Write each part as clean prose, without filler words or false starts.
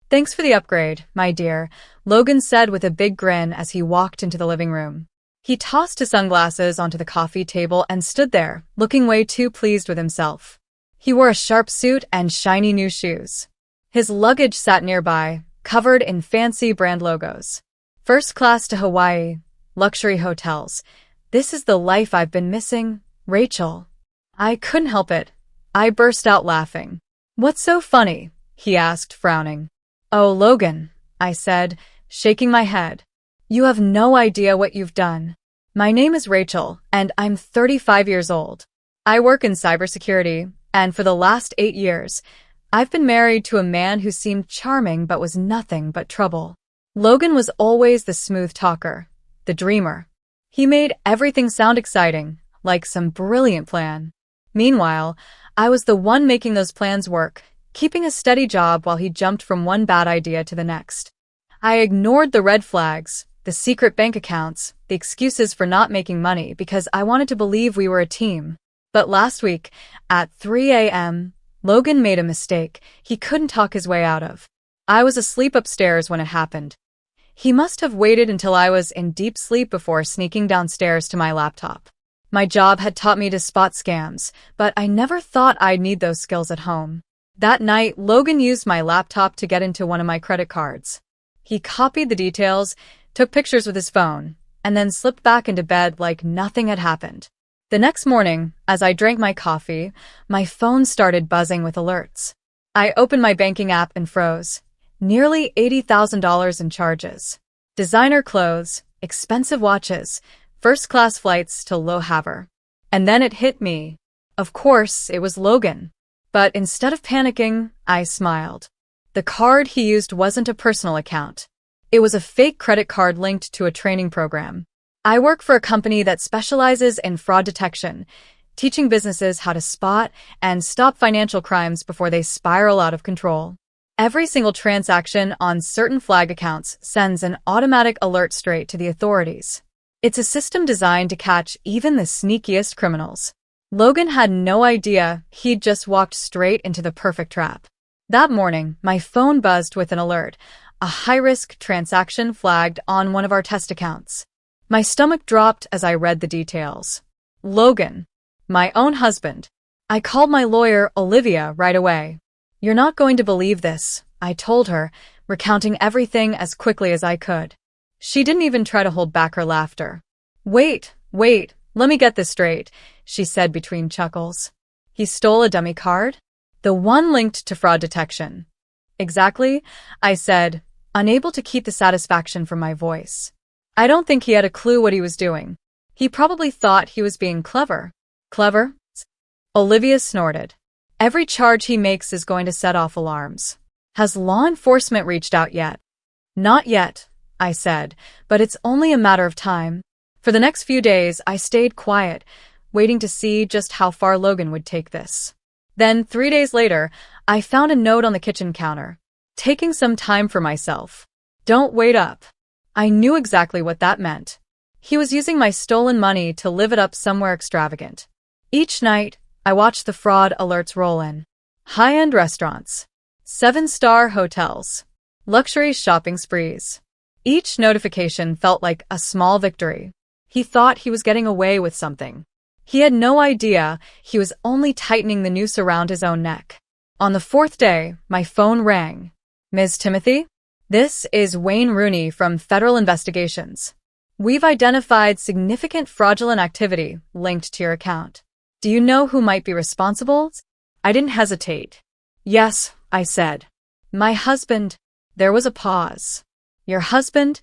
Thanks for the upgrade, my dear, Logan said with a big grin as he walked into the living room. He tossed his sunglasses onto the coffee table and stood there, looking way too pleased with himself. He wore a sharp suit and shiny new shoes. His luggage sat nearby, covered in fancy brand logos. First class to Hawaii, luxury hotels. This is the life I've been missing, Rachel. I couldn't help it. I burst out laughing. What's so funny? He asked, frowning. Oh, Logan, I said, shaking my head. You have no idea what you've done. My name is Rachel, and I'm 35 years old. I work in cybersecurity, and for the last 8 years, I've been married to a man who seemed charming but was nothing but trouble. Logan was always the smooth talker, the dreamer. He made everything sound exciting, like some brilliant plan. Meanwhile, I was the one making those plans work, keeping a steady job while he jumped from one bad idea to the next. I ignored the red flags, the secret bank accounts, the excuses for not making money because I wanted to believe we were a team. But last week, at 3 a.m., Logan made a mistake he couldn't talk his way out of. I was asleep upstairs when it happened. He must have waited until I was in deep sleep before sneaking downstairs to my laptop. My job had taught me to spot scams, but I never thought I'd need those skills at home. That night, Logan used my laptop to get into one of my credit cards. He copied the details, took pictures with his phone, and then slipped back into bed like nothing had happened. The next morning, as I drank my coffee, my phone started buzzing with alerts. I opened my banking app and froze. Nearly $80,000 in charges. Designer clothes, expensive watches, first-class flights to Le Havre. And then it hit me. Of course, it was Logan. But instead of panicking, I smiled. The card he used wasn't a personal account. It was a fake credit card linked to a training program. I work for a company that specializes in fraud detection, teaching businesses how to spot and stop financial crimes before they spiral out of control. Every single transaction on certain flag accounts sends an automatic alert straight to the authorities. It's a system designed to catch even the sneakiest criminals. Logan had no idea he'd just walked straight into the perfect trap. That morning, my phone buzzed with an alert, a high-risk transaction flagged on one of our test accounts. My stomach dropped as I read the details. Logan, my own husband. I called my lawyer, Olivia, right away. You're not going to believe this, I told her, recounting everything as quickly as I could. She didn't even try to hold back her laughter. Wait, let me get this straight, she said between chuckles. He stole a dummy card? The one linked to fraud detection. Exactly, I said, unable to keep the satisfaction from my voice. I don't think he had a clue what he was doing. He probably thought he was being clever. Clever? Olivia snorted. Every charge he makes is going to set off alarms. Has law enforcement reached out yet? Not yet, I said, but it's only a matter of time. For the next few days, I stayed quiet, waiting to see just how far Logan would take this. Then, 3 days later, I found a note on the kitchen counter. Taking some time for myself. Don't wait up. I knew exactly what that meant. He was using my stolen money to live it up somewhere extravagant. Each night, I watched the fraud alerts roll in. High-end restaurants. 7-star hotels. Luxury shopping sprees. Each notification felt like a small victory. He thought he was getting away with something. He had no idea he was only tightening the noose around his own neck. On the 4th day, my phone rang. Ms. Timothy? This is Wayne Rooney from Federal Investigations. We've identified significant fraudulent activity linked to your account. Do you know who might be responsible? I didn't hesitate. Yes, I said. My husband. There was a pause. Your husband?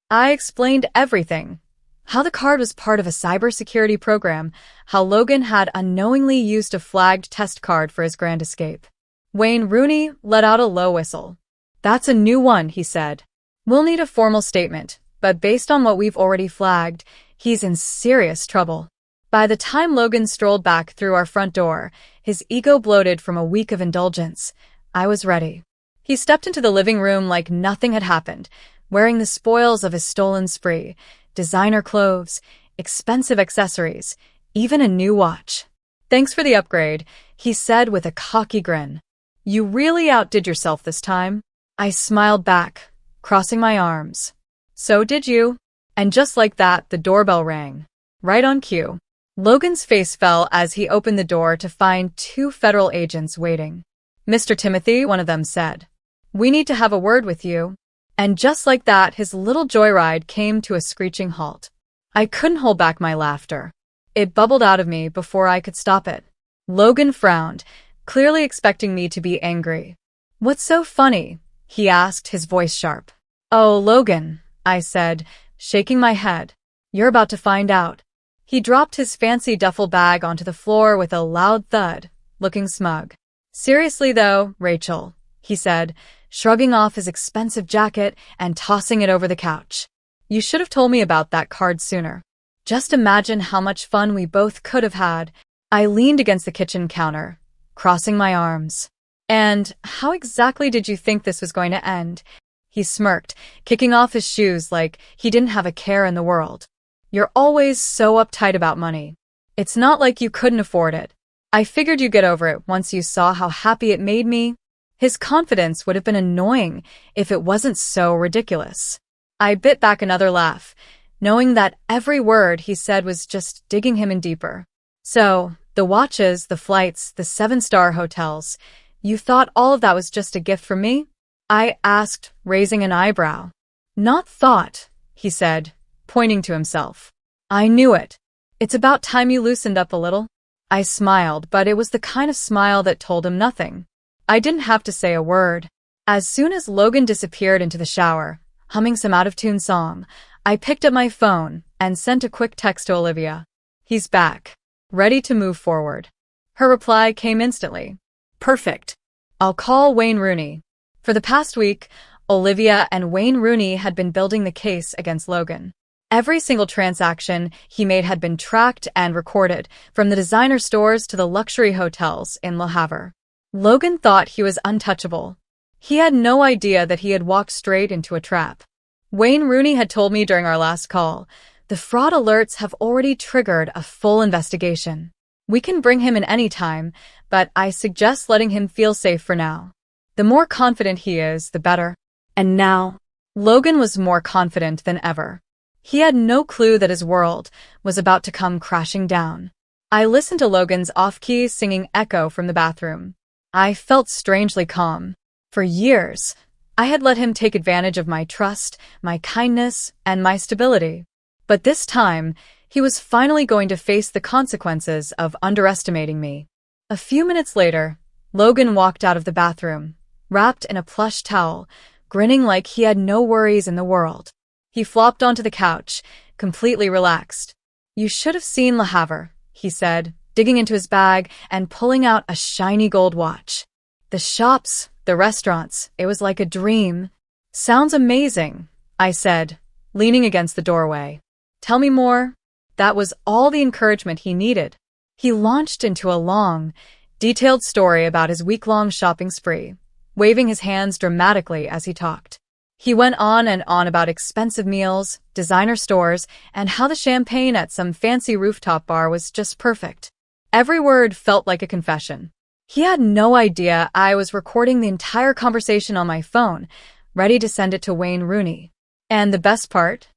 I explained everything. How the card was part of a cybersecurity program, how Logan had unknowingly used a flagged test card for his grand escape. Wayne Rooney let out a low whistle. That's a new one, he said. We'll need a formal statement, but based on what we've already flagged, he's in serious trouble. By the time Logan strolled back through our front door, his ego bloated from a week of indulgence. I was ready. He stepped into the living room like nothing had happened, wearing the spoils of his stolen spree, designer clothes, expensive accessories, even a new watch. Thanks for the upgrade, he said with a cocky grin. You really outdid yourself this time. I smiled back, crossing my arms. So did you? And just like that, the doorbell rang. Right on cue. Logan's face fell as he opened the door to find two federal agents waiting. Mr. Timothy, one of them said. We need to have a word with you. And just like that, his little joyride came to a screeching halt. I couldn't hold back my laughter. It bubbled out of me before I could stop it. Logan frowned, clearly expecting me to be angry. What's so funny? He asked, his voice sharp. Oh, Logan, I said, shaking my head. You're about to find out. He dropped his fancy duffel bag onto the floor with a loud thud, looking smug. Seriously though, Rachel, he said, shrugging off his expensive jacket and tossing it over the couch. You should have told me about that card sooner. Just imagine how much fun we both could have had. I leaned against the kitchen counter, crossing my arms. And how exactly did you think this was going to end? He smirked, kicking off his shoes like he didn't have a care in the world. You're always so uptight about money. It's not like you couldn't afford it. I figured you'd get over it once you saw how happy it made me. His confidence would have been annoying if it wasn't so ridiculous. I bit back another laugh, knowing that every word he said was just digging him in deeper. So, the watches, the flights, the 7-star hotels, you thought all of that was just a gift from me? I asked, raising an eyebrow. Not thought, he said, pointing to himself. I knew it. It's about time you loosened up a little. I smiled, but it was the kind of smile that told him nothing. I didn't have to say a word. As soon as Logan disappeared into the shower, humming some out-of-tune song, I picked up my phone and sent a quick text to Olivia. He's back, ready to move forward. Her reply came instantly. Perfect. I'll call Wayne Rooney. For the past week, Olivia and Wayne Rooney had been building the case against Logan. Every single transaction he made had been tracked and recorded, from the designer stores to the luxury hotels in Le Havre. Logan thought he was untouchable. He had no idea that he had walked straight into a trap. Wayne Rooney had told me during our last call, the fraud alerts have already triggered a full investigation. We can bring him in any time, but I suggest letting him feel safe for now. The more confident he is, the better. And now, Logan was more confident than ever. He had no clue that his world was about to come crashing down. I listened to Logan's off-key singing echo from the bathroom. I felt strangely calm. For years, I had let him take advantage of my trust, my kindness, and my stability. But this time, he was finally going to face the consequences of underestimating me. A few minutes later, Logan walked out of the bathroom, wrapped in a plush towel, grinning like he had no worries in the world. He flopped onto the couch, completely relaxed. You should have seen Le Havre, he said, digging into his bag and pulling out a shiny gold watch. The shops, the restaurants, it was like a dream. Sounds amazing, I said, leaning against the doorway. Tell me more. That was all the encouragement he needed. He launched into a long, detailed story about his week-long shopping spree, waving his hands dramatically as he talked. He went on and on about expensive meals, designer stores, and how the champagne at some fancy rooftop bar was just perfect. Every word felt like a confession. He had no idea I was recording the entire conversation on my phone, ready to send it to Wayne Rooney. And the best part?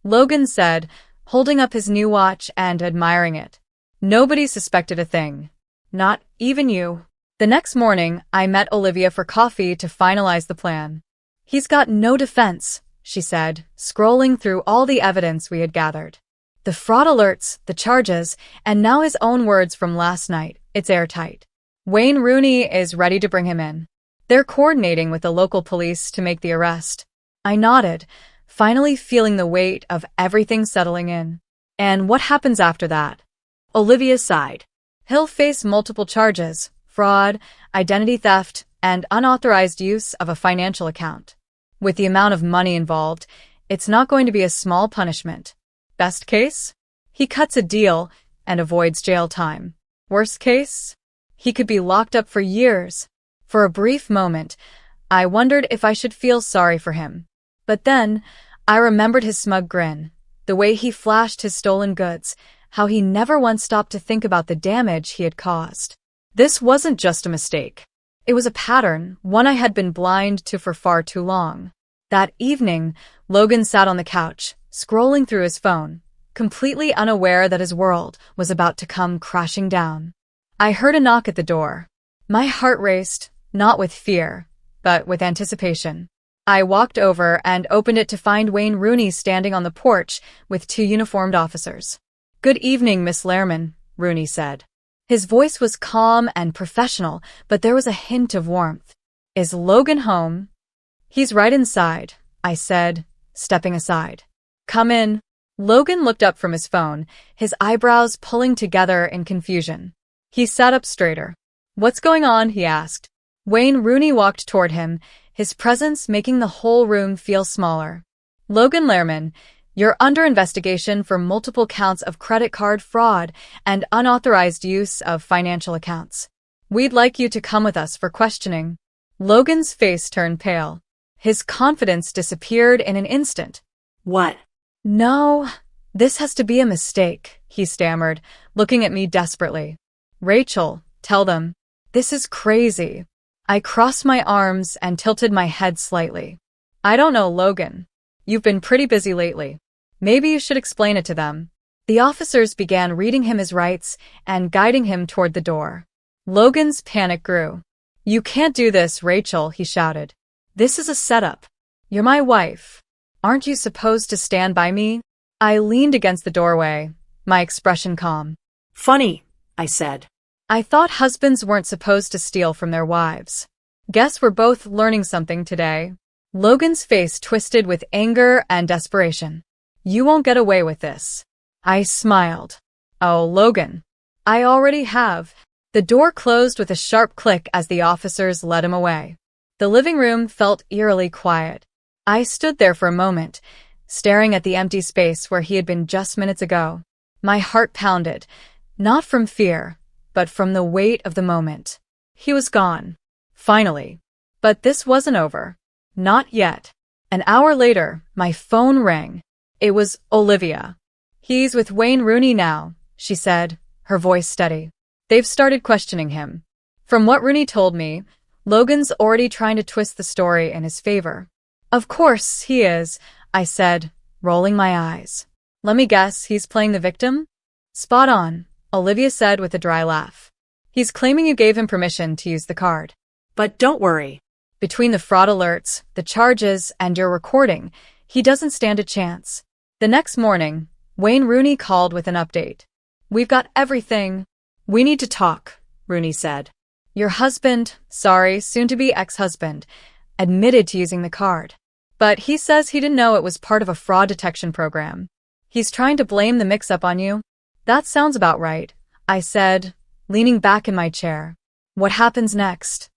Logan said, holding up his new watch and admiring it. Nobody suspected a thing. Not even you. The next morning, I met Olivia for coffee to finalize the plan. He's got no defense, she said, scrolling through all the evidence we had gathered. The fraud alerts, the charges, and now his own words from last night. It's airtight. Wayne Rooney is ready to bring him in. They're coordinating with the local police to make the arrest. I nodded, finally feeling the weight of everything settling in. And what happens after that? Olivia sighed. He'll face multiple charges: fraud, identity theft, and unauthorized use of a financial account. With the amount of money involved, it's not going to be a small punishment. Best case? He cuts a deal and avoids jail time. Worst case? He could be locked up for years. For a brief moment, I wondered if I should feel sorry for him. But then, I remembered his smug grin, the way he flashed his stolen goods, how he never once stopped to think about the damage he had caused. This wasn't just a mistake. It was a pattern, one I had been blind to for far too long. That evening, Logan sat on the couch, scrolling through his phone, completely unaware that his world was about to come crashing down. I heard a knock at the door. My heart raced, not with fear, but with anticipation. I walked over and opened it to find Wayne Rooney standing on the porch with two uniformed officers. "Good evening, Miss Lehrman," Rooney said. His voice was calm and professional, but there was a hint of warmth. "Is Logan home?" "He's right inside," I said, stepping aside. "Come in." Logan looked up from his phone, his eyebrows pulling together in confusion. He sat up straighter. "What's going on?" he asked. Wayne Rooney walked toward him, his presence making the whole room feel smaller. "Logan Lehrman, you're under investigation for multiple counts of credit card fraud and unauthorized use of financial accounts. We'd like you to come with us for questioning." Logan's face turned pale. His confidence disappeared in an instant. "What?" "No, this has to be a mistake," he stammered, looking at me desperately. "Rachel, tell them. This is crazy." I crossed my arms and tilted my head slightly. "I don't know, Logan. You've been pretty busy lately. Maybe you should explain it to them." The officers began reading him his rights and guiding him toward the door. Logan's panic grew. "You can't do this, Rachel," he shouted. "This is a setup. You're my wife. Aren't you supposed to stand by me?" I leaned against the doorway, my expression calm. "Funny," I said. I thought husbands weren't supposed to steal from their wives. Guess we're both learning something today. Logan's face twisted with anger and desperation. "You won't get away with this." I smiled. "Oh, Logan. I already have." The door closed with a sharp click as the officers led him away. The living room felt eerily quiet. I stood there for a moment, staring at the empty space where he had been just minutes ago. My heart pounded, not from fear, but from the weight of the moment. He was gone. Finally. But this wasn't over. Not yet. An hour later, my phone rang. It was Olivia. "He's with Wayne Rooney now," she said, her voice steady. "They've started questioning him. From what Rooney told me, Logan's already trying to twist the story in his favor." "Of course he is," I said, rolling my eyes. "Let me guess, he's playing the victim?" "Spot on," Olivia said with a dry laugh. "He's claiming you gave him permission to use the card." "But don't worry. Between the fraud alerts, the charges, and your recording, he doesn't stand a chance." The next morning, Wayne Rooney called with an update. "We've got everything." "We need to talk," Rooney said. "Your husband, sorry, soon-to-be ex-husband, admitted to using the card. But he says he didn't know it was part of a fraud detection program. He's trying to blame the mix-up on you." "That sounds about right," I said, leaning back in my chair. "What happens next?"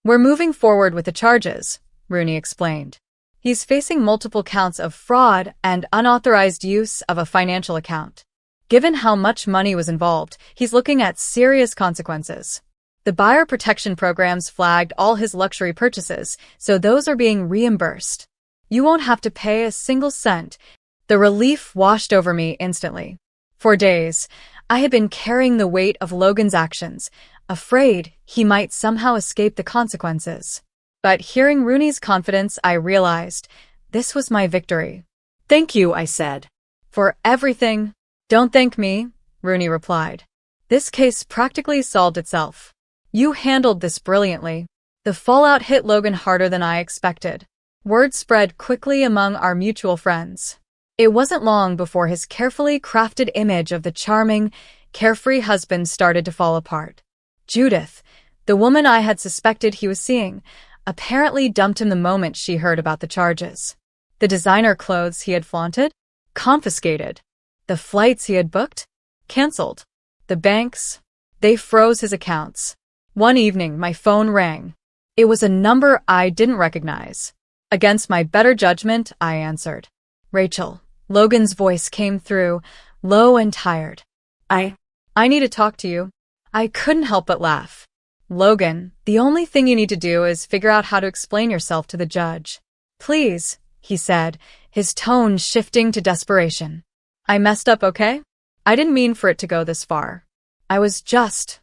"We're moving forward with the charges," Rooney explained. "He's facing multiple counts of fraud and unauthorized use of a financial account. Given how much money was involved, he's looking at serious consequences. The buyer protection programs flagged all his luxury purchases, so those are being reimbursed. You won't have to pay a single cent." The relief washed over me instantly. For days, I had been carrying the weight of Logan's actions, afraid he might somehow escape the consequences. But hearing Rooney's confidence, I realized this was my victory. "Thank you," I said. "For everything." "Don't thank me," Rooney replied. "This case practically solved itself. You handled this brilliantly." The fallout hit Logan harder than I expected. Word spread quickly among our mutual friends. It wasn't long before his carefully crafted image of the charming, carefree husband started to fall apart. Judith, the woman I had suspected he was seeing, apparently dumped him the moment she heard about the charges. The designer clothes he had flaunted? Confiscated. The flights he had booked? Cancelled. The banks? They froze his accounts. One evening, my phone rang. It was a number I didn't recognize. Against my better judgment, I answered. "Rachel." Logan's voice came through, low and tired. I need to talk to you." I couldn't help but laugh. "Logan, the only thing you need to do is figure out how to explain yourself to the judge." "Please," he said, his tone shifting to desperation. "I messed up, okay? I didn't mean for it to go this far. I was just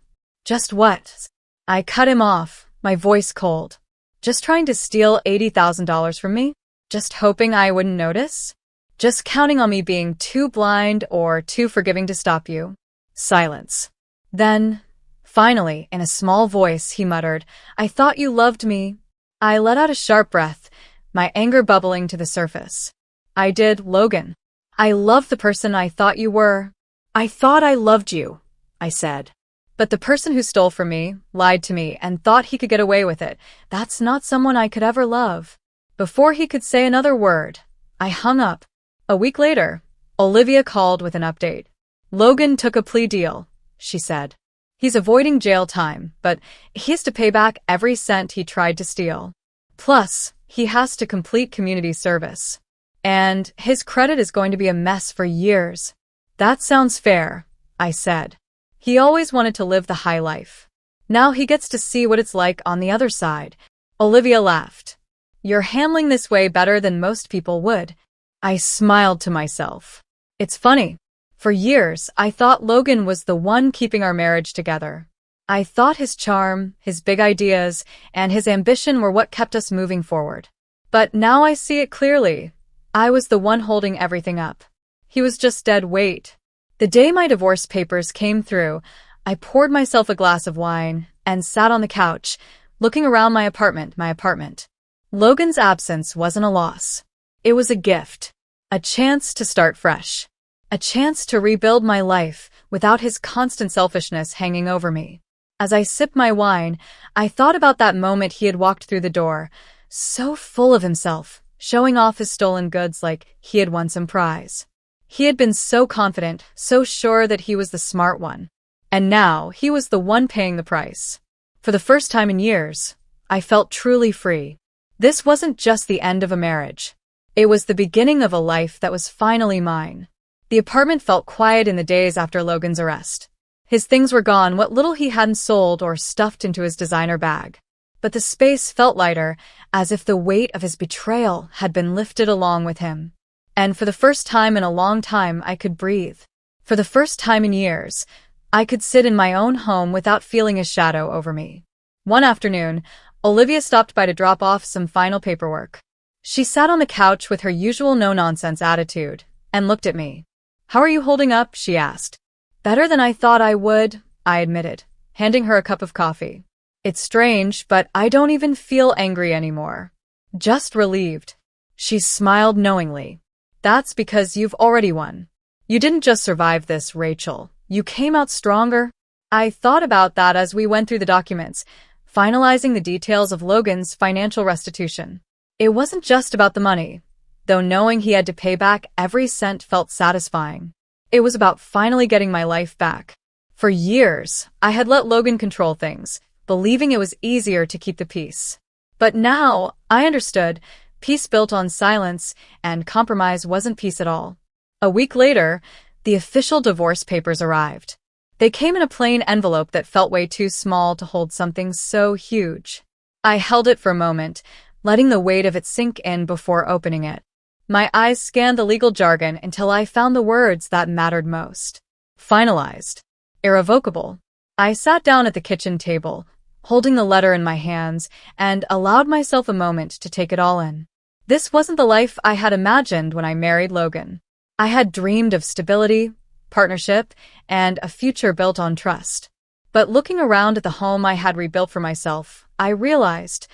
what?" I cut him off, my voice cold. Just trying to steal $80,000 from me? Just hoping I wouldn't notice? Just counting on me being too blind or too forgiving to stop you? Silence. Then, finally, in a small voice, he muttered, "I thought you loved me." I let out a sharp breath, my anger bubbling to the surface. "I did, Logan. I loved the person I thought you were." "I thought I loved you," I said. "But the person who stole from me, lied to me, and thought he could get away with it, that's not someone I could ever love." Before he could say another word, I hung up. A week later, Olivia called with an update. "Logan took a plea deal," she said. "He's avoiding jail time, but he has to pay back every cent he tried to steal. Plus, he has to complete community service. And his credit is going to be a mess for years." "That sounds fair," I said. "He always wanted to live the high life. Now he gets to see what it's like on the other side." Olivia laughed. "You're handling this way better than most people would." I smiled to myself. It's funny. For years, I thought Logan was the one keeping our marriage together. I thought his charm, his big ideas, and his ambition were what kept us moving forward. But now I see it clearly. I was the one holding everything up. He was just dead weight. The day my divorce papers came through, I poured myself a glass of wine and sat on the couch, looking around my apartment. Logan's absence wasn't a loss. It was a gift. A chance to start fresh. A chance to rebuild my life without his constant selfishness hanging over me. As I sipped my wine, I thought about that moment he had walked through the door, so full of himself, showing off his stolen goods like he had won some prize. He had been so confident, so sure that he was the smart one. And now he was the one paying the price. For the first time in years, I felt truly free. This wasn't just the end of a marriage. It was the beginning of a life that was finally mine. The apartment felt quiet in the days after Logan's arrest. His things were gone, what little he hadn't sold or stuffed into his designer bag. But the space felt lighter, as if the weight of his betrayal had been lifted along with him. And for the first time in a long time, I could breathe. For the first time in years, I could sit in my own home without feeling a shadow over me. One afternoon, Olivia stopped by to drop off some final paperwork. She sat on the couch with her usual no-nonsense attitude and looked at me. "How are you holding up?" she asked. "Better than I thought I would," I admitted, handing her a cup of coffee. "It's strange, but I don't even feel angry anymore. Just relieved." She smiled knowingly. "That's because you've already won. You didn't just survive this, Rachel. You came out stronger." I thought about that as we went through the documents, finalizing the details of Logan's financial restitution. It wasn't just about the money, though knowing he had to pay back every cent felt satisfying. It was about finally getting my life back. For years, I had let Logan control things, believing it was easier to keep the peace. But now, I understood, peace built on silence and compromise wasn't peace at all. A week later, the official divorce papers arrived. They came in a plain envelope that felt way too small to hold something so huge. I held it for a moment, letting the weight of it sink in before opening it. My eyes scanned the legal jargon until I found the words that mattered most. Finalized. Irrevocable. I sat down at the kitchen table, holding the letter in my hands, and allowed myself a moment to take it all in. This wasn't the life I had imagined when I married Logan. I had dreamed of stability, partnership, and a future built on trust. But looking around at the home I had rebuilt for myself, I realized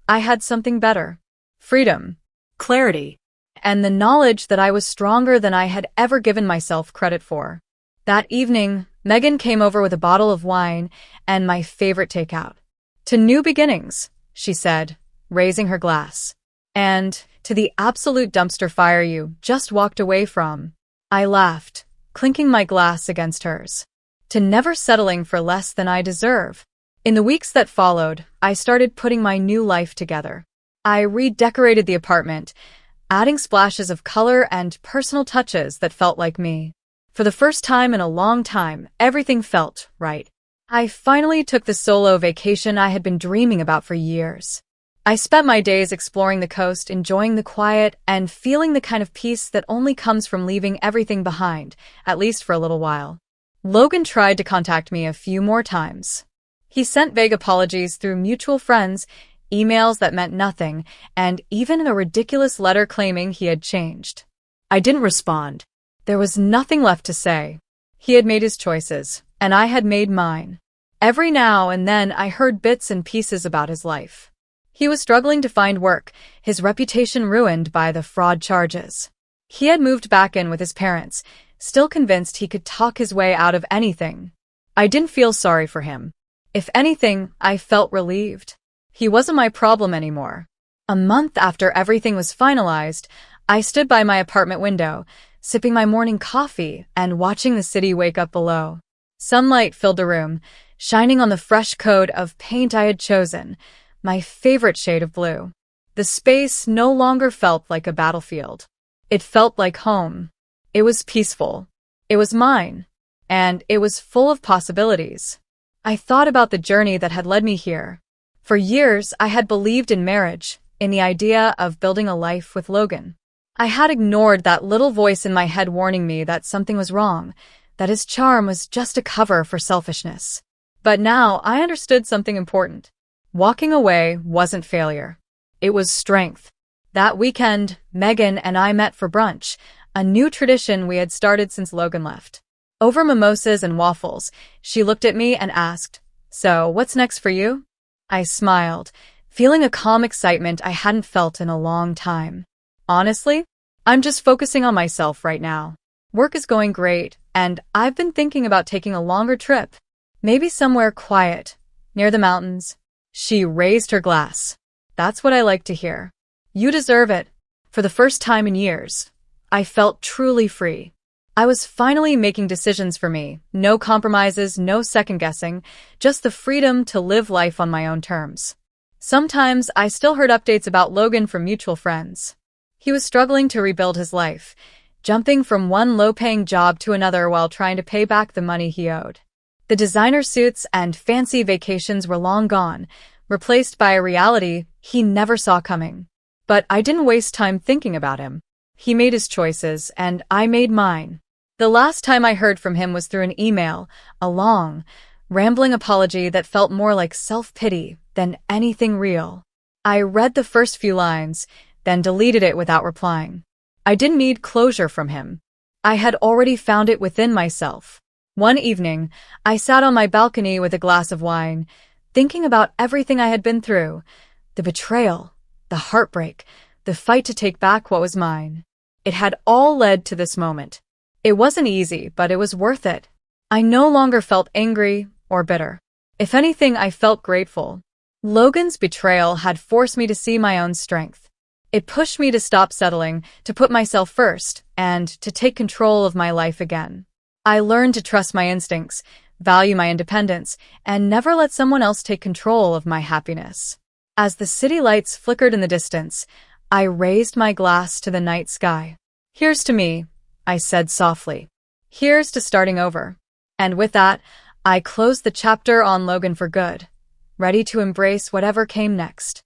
I had something better. Freedom. Clarity. And the knowledge that I was stronger than I had ever given myself credit for. That evening, Megan came over with a bottle of wine and my favorite takeout. "To new beginnings," she said, raising her glass. "And to the absolute dumpster fire you just walked away from." I laughed, clinking my glass against hers. "To never settling for less than I deserve." In the weeks that followed, I started putting my new life together. I redecorated the apartment, adding splashes of color and personal touches that felt like me. For the first time in a long time, everything felt right. I finally took the solo vacation I had been dreaming about for years. I spent my days exploring the coast, enjoying the quiet, and feeling the kind of peace that only comes from leaving everything behind, at least for a little while. Logan tried to contact me a few more times. He sent vague apologies through mutual friends, emails that meant nothing, and even a ridiculous letter claiming he had changed. I didn't respond. There was nothing left to say. He had made his choices, and I had made mine. Every now and then I heard bits and pieces about his life. He was struggling to find work, his reputation ruined by the fraud charges. He had moved back in with his parents, still convinced he could talk his way out of anything. I didn't feel sorry for him. If anything, I felt relieved. He wasn't my problem anymore. A month after everything was finalized, I stood by my apartment window, sipping my morning coffee and watching the city wake up below. Sunlight filled the room, shining on the fresh coat of paint I had chosen, my favorite shade of blue. The space no longer felt like a battlefield. It felt like home. It was peaceful. It was mine. And it was full of possibilities. I thought about the journey that had led me here. For years, I had believed in marriage, in the idea of building a life with Logan. I had ignored that little voice in my head warning me that something was wrong, that his charm was just a cover for selfishness. But now I understood something important. Walking away wasn't failure. It was strength. That weekend, Megan and I met for brunch, a new tradition we had started since Logan left. Over mimosas and waffles, she looked at me and asked, "So, what's next for you?" I smiled, feeling a calm excitement I hadn't felt in a long time. Honestly, I'm just focusing on myself right now. Work is going great, and I've been thinking about taking a longer trip. Maybe somewhere quiet, near the mountains. She raised her glass. That's what I like to hear. You deserve it. For the first time in years, I felt truly free. I was finally making decisions for me. No compromises, no second-guessing, just the freedom to live life on my own terms. Sometimes I still heard updates about Logan from mutual friends. He was struggling to rebuild his life, jumping from one low-paying job to another while trying to pay back the money he owed. The designer suits and fancy vacations were long gone, replaced by a reality he never saw coming. But I didn't waste time thinking about him. He made his choices, and I made mine. The last time I heard from him was through an email, a long, rambling apology that felt more like self-pity than anything real. I read the first few lines, then deleted it without replying. I didn't need closure from him. I had already found it within myself. One evening, I sat on my balcony with a glass of wine, thinking about everything I had been through, the betrayal, the heartbreak, the fight to take back what was mine. It had all led to this moment. It wasn't easy, but it was worth it. I no longer felt angry or bitter. If anything, I felt grateful. Logan's betrayal had forced me to see my own strength. It pushed me to stop settling, to put myself first, and to take control of my life again. I learned to trust my instincts, value my independence, and never let someone else take control of my happiness. As the city lights flickered in the distance, I raised my glass to the night sky. "Here's to me," I said softly. "Here's to starting over." And with that, I closed the chapter on Logan for good, ready to embrace whatever came next.